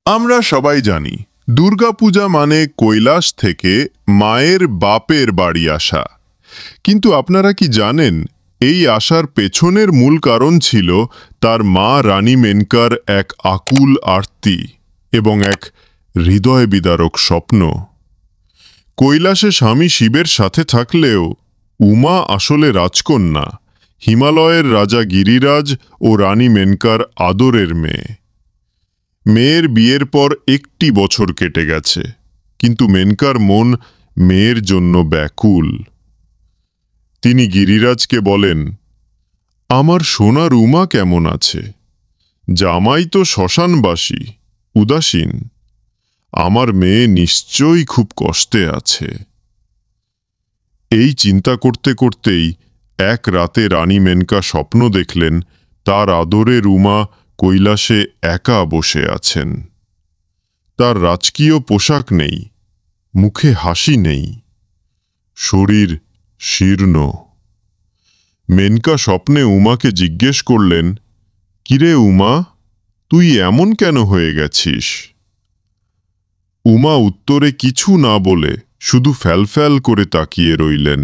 আমরা সবাই জানি দুর্গাপূজা মানে কৈলাস থেকে মায়ের বাপের বাড়ি আসা। কিন্তু আপনারা কি জানেন এই আসার পেছনের মূল কারণ ছিল তার মা রানী মেনকার এক আকুল আর্তি এবং এক হৃদয় বিদারক স্বপ্ন। কৈলাসে স্বামী শিবের সাথে থাকলেও উমা আসলে রাজকন্যা, হিমালয়ের রাজা গিরিরাজ ও রানী মেনকার আদরের মেয়ে। মেয়ের বিয়ের পর 1টি বছর কেটে গেছে, কিন্তু মেনকার মন মেয়ের জন্য ব্যাকুল। তিনি গিরিরাজকে বলেন, আমার সোনার উমা কেমন আছে? জামাই তো শ্মশানবাসী, উদাসীন। আমার মেয়ে নিশ্চয়ই খুব কষ্টে আছে। এই চিন্তা করতে করতেই এক রাতে রানী মেনকা স্বপ্ন দেখলেন তার আদরের উমা কৈলাসে একা বসে আছেন। তার রাজকীয় পোশাক নেই, মুখে হাসি নেই, শরীর শীর্ণ। মেনকা স্বপ্নে উমাকে জিজ্ঞেস করলেন, কিরে উমা, তুই এমন কেন হয়ে গেছিস? উমা উত্তরে কিছু না বলে শুধু ফ্যালফ্যাল করে তাকিয়ে রইলেন।